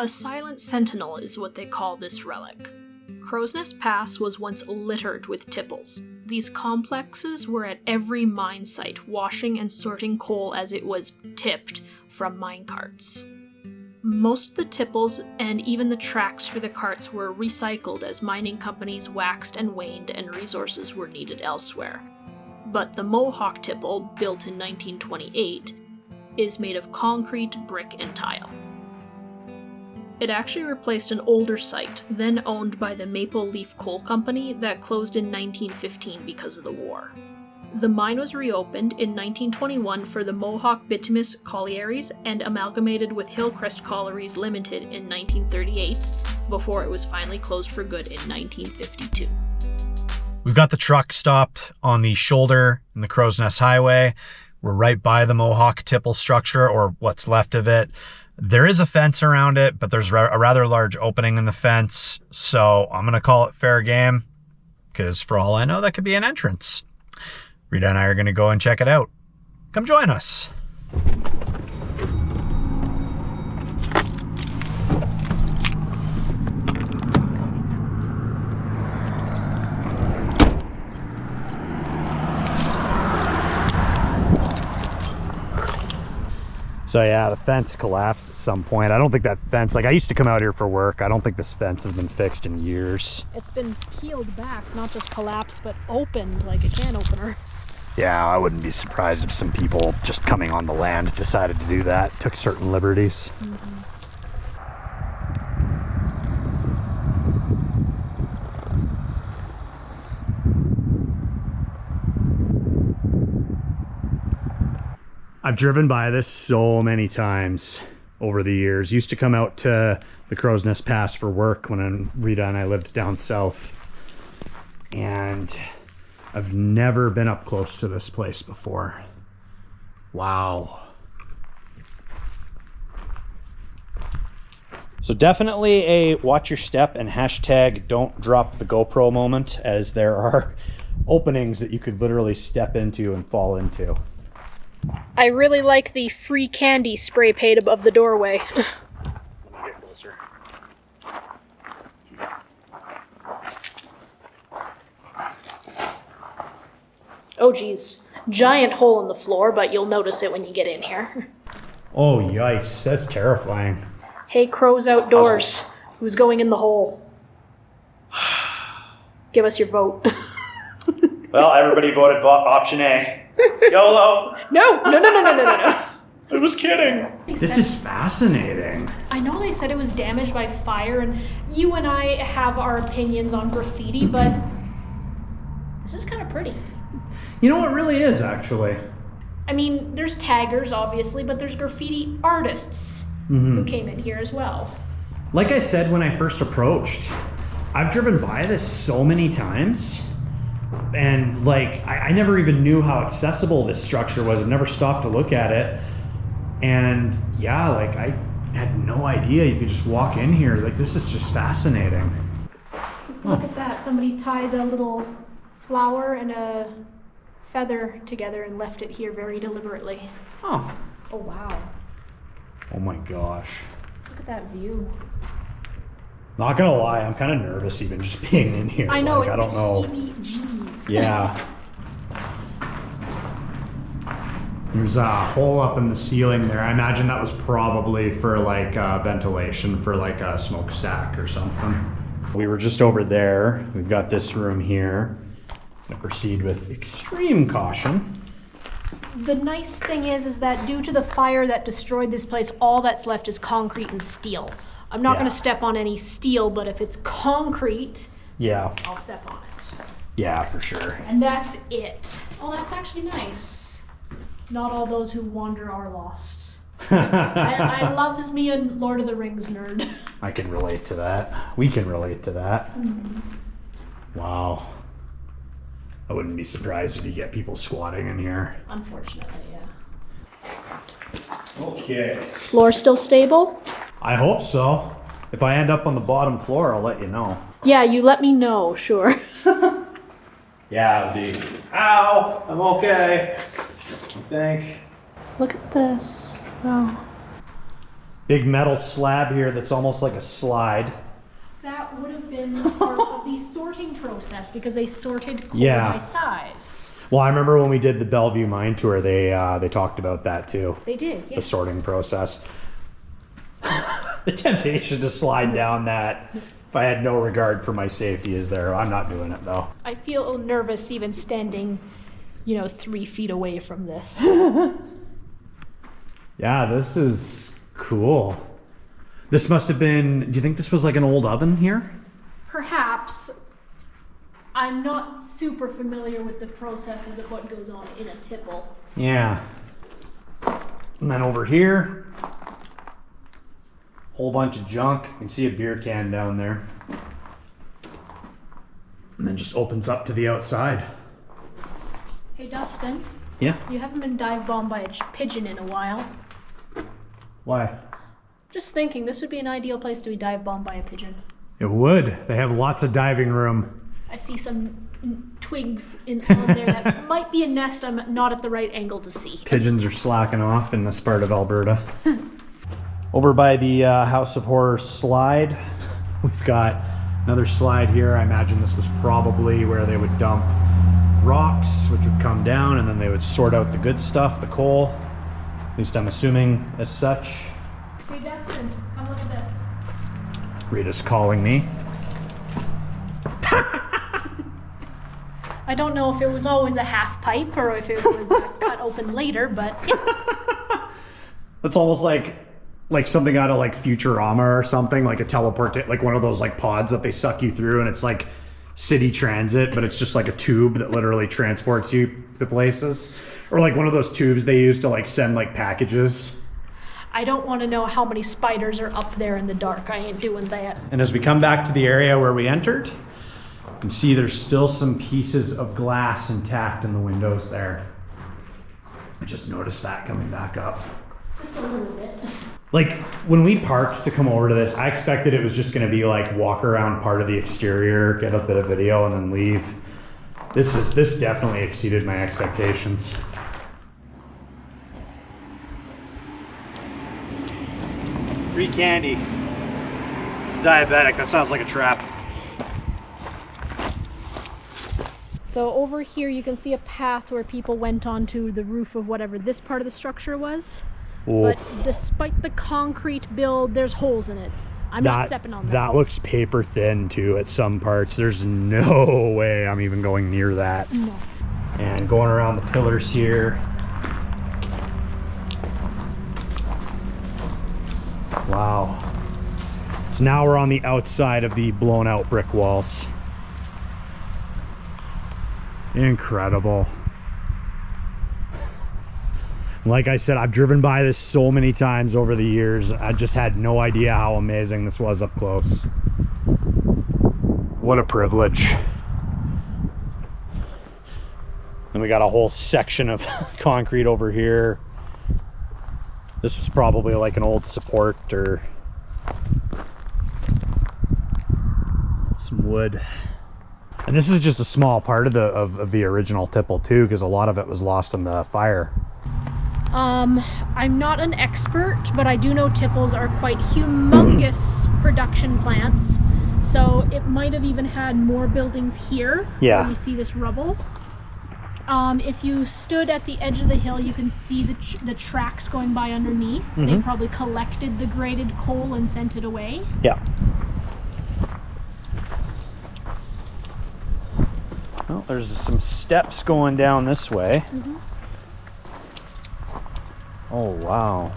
A silent sentinel is what they call this relic. Crowsnest Pass was once littered with tipples. These complexes were at every mine site, washing and sorting coal as it was tipped from mine carts. Most of the tipples and even the tracks for the carts were recycled as mining companies waxed and waned and resources were needed elsewhere. But the Mohawk Tipple, built in 1928, is made of concrete, brick, and tile. It actually replaced an older site, then owned by the Maple Leaf Coal Company, that closed in 1915 because of the war. The mine was reopened in 1921 for the Mohawk Bituminous Collieries and amalgamated with Hillcrest Collieries Limited in 1938, before it was finally closed for good in 1952. We've got the truck stopped on the shoulder in the Crowsnest Highway. We're right by the Mohawk Tipple structure, or what's left of it. There is a fence around it, but there's a rather large opening in the fence, so I'm going to call it fair game, because for all I know, that could be an entrance. Rita and I are going to go and check it out. Come join us. So yeah, the fence collapsed at some point. I don't think that fence, like I used to come out here for work. I don't think this fence has been fixed in years. It's been peeled back, not just collapsed, but opened like a can opener. Yeah, I wouldn't be surprised if some people just coming on the land decided to do that, took certain liberties. I've driven by this so many times over the years. Used to come out to the Crowsnest Pass for work when Rita and I lived down south. And I've never been up close to this place before. Wow. So definitely a watch your step and hashtag don't drop the GoPro moment, as there are openings that you could literally step into and fall into. I really like the free candy spray paint above the doorway. Let me get closer. Oh geez, giant hole in the floor, but you'll notice it when you get in here. Oh yikes, that's terrifying. Hey Crows Outdoors, who's going in the hole? Give us your vote. Well, everybody voted option A. YOLO! No. I was kidding. This is fascinating. I know they said it was damaged by fire, and you and I have our opinions on graffiti, but this is kind of pretty. You know, it really is, actually. I mean, there's taggers, obviously, but there's graffiti artists who came in here as well. Like I said when I first approached, I've driven by this so many times. And like, I never even knew how accessible this structure was. I've never stopped to look at it. And yeah, like I had no idea you could just walk in here. Like, this is just fascinating. Just look at that. Somebody tied a little flower and a feather together and left it here very deliberately. Oh. Oh, wow. Oh my gosh. Look at that view. Not gonna lie, I'm kind of nervous even just being in here. I know, like, I don't know. Jeez. Yeah. There's a hole up in the ceiling there. I imagine that was probably for like ventilation for like a smokestack or something. We were just over there. We've got this room here. I proceed with extreme caution. The nice thing is that due to the fire that destroyed this place, all that's left is concrete and steel. I'm not going to step on any steel, but if it's concrete, I'll step on it. Yeah, for sure. And that's it. Oh, that's actually nice. Not all those who wander are lost. I loves me a Lord of the Rings nerd. I can relate to that. We can relate to that. Wow. I wouldn't be surprised if you get people squatting in here. Unfortunately, yeah. Okay. Floor still stable? I hope so. If I end up on the bottom floor, I'll let you know. Yeah, you let me know, sure. Yeah, it'd be, ow, I'm okay, I think. Look at this. Wow. Big metal slab here that's almost like a slide. That would have been part of the sorting process because they sorted coal Yeah. by size. Well, I remember when we did the Bellevue mine tour, they talked about that too. They did, yes. The sorting process. The temptation to slide down that, if I had no regard for my safety, is there. I'm not doing it though. I feel nervous even standing, 3 feet away from this. Yeah, this is cool. This must have been, do you think this was like an old oven here? Perhaps. I'm not super familiar with the processes of what goes on in a tipple. Yeah. And then over here, whole bunch of junk. You can see a beer can down there. And then just opens up to the outside. Hey, Dustin. Yeah? You haven't been dive bombed by a pigeon in a while. Why? Just thinking, this would be an ideal place to be dive bombed by a pigeon. It would. They have lots of diving room. I see some twigs on there that might be a nest I'm not at the right angle to see. Pigeons are slacking off in this part of Alberta. Over by the House of Horror slide, we've got another slide here. I imagine this was probably where they would dump rocks, which would come down, and then they would sort out the good stuff, the coal. At least I'm assuming as such. Hey, Dustin, come look at this. Rita's calling me. I don't know if it was always a half pipe or if it was cut open later, but yeah. That's almost like something out of like Futurama or something, like a teleport, like one of those like pods that they suck you through, and it's like city transit, but it's just like a tube that literally transports you to places. Or like one of those tubes they use to like send like packages. I don't want to know how many spiders are up there in the dark. I ain't doing that. And as we come back to the area where we entered, you can see there's still some pieces of glass intact in the windows there. I just noticed that coming back up. Just a little bit. Like when we parked to come over to this, I expected it was just going to be like walk around part of the exterior, get a bit of video, and then leave. This definitely exceeded my expectations. Free candy. Diabetic. That sounds like a trap. So over here you can see a path where people went onto the roof of whatever this part of the structure was. Oof. But despite the concrete build, there's holes in it. I'm not stepping on that. That looks paper thin too at some parts. There's no way I'm even going near that. No. And going around the pillars here. Wow. So now we're on the outside of the blown out brick walls. Incredible. Like I said, I've driven by this so many times over the years. I just had no idea how amazing this was up close. What a privilege. And we got a whole section of concrete over here. This was probably like an old support or some wood. And this is just a small part of the original tipple too, because a lot of it was lost in the fire. I'm not an expert, but I do know tipples are quite humongous production plants. So it might have even had more buildings here. Yeah. Where you see this rubble. If you stood at the edge of the hill, you can see the tracks going by underneath. Mm-hmm. They probably collected the graded coal and sent it away. Yeah. Well, there's some steps going down this way. Mm-hmm. Oh, wow.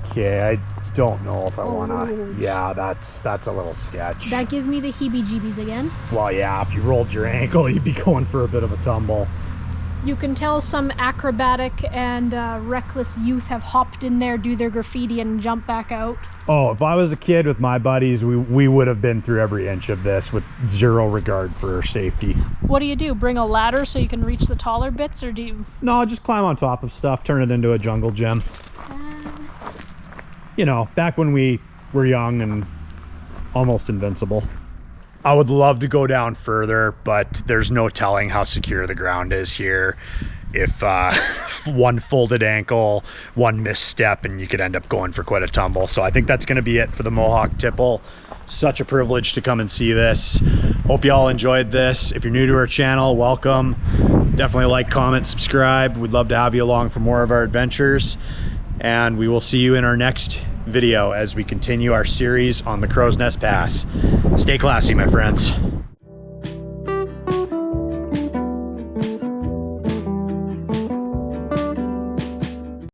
Okay, I don't know if I wanna. Yeah, that's a little sketch. That gives me the heebie-jeebies again. Well, yeah, if you rolled your ankle, you'd be going for a bit of a tumble. You can tell some acrobatic and reckless youth have hopped in there, do their graffiti, and jump back out. Oh, if I was a kid with my buddies, we would have been through every inch of this with zero regard for safety. What do? Bring a ladder so you can reach the taller bits, or do you? No, just climb on top of stuff, turn it into a jungle gym. You know, back when we were young and almost invincible. I would love to go down further, but there's no telling how secure the ground is here. if one folded ankle, one misstep, and you could end up going for quite a tumble. So I think that's going to be it for the Mohawk Tipple. Such a privilege to come and see this. Hope you all enjoyed this. If you're new to our channel, welcome. Definitely like, comment, subscribe. We'd love to have you along for more of our adventures. And we will see you in our next video as we continue our series on the Crowsnest Pass. Stay classy, my friends.